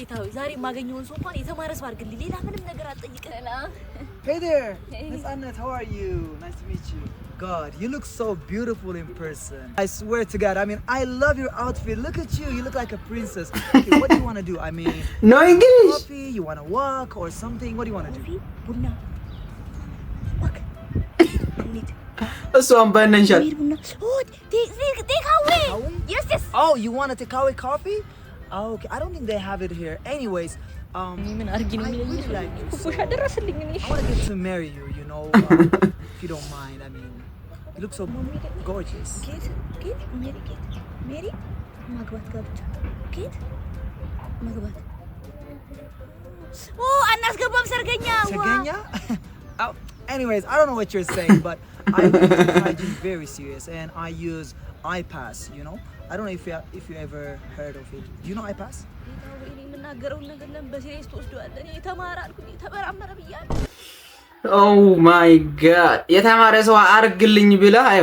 ጌታው ዛሬ ማገኘውን ሰው እንኳን የተማረስ አድርግልኝ ሌላ ምንም ነገር አትጠይቀና Hey there Miss Anna how are you nice to meet you God you look so beautiful in person I swear to God I mean I love your outfit look at you you look like a princess okay what do you want to do I mean no English coffee you want to walk or something what do you want to do ቡና walk need እሷም ባነንሻል oh take away yes oh you want to take away coffee oh, okay I don't think they have it here anyways ምን አርጊ ነው የሚለኝ ኩኩሻ ደረስልኝ እኔ I want to get to marry you you know if you don't mind I mean you look so gorgeous ጌት ሜሪ ማግባት ጋብቻ ጌት ማግባት ኦ አናስገባም ሰርገኛ oh, anyways I don't know what you're saying but I take hygiene very serious and I use iPass you know I don't know if you ever heard of it do you know iPass oh my god የተማረ ሰው አርግልኝ ብላ አዩ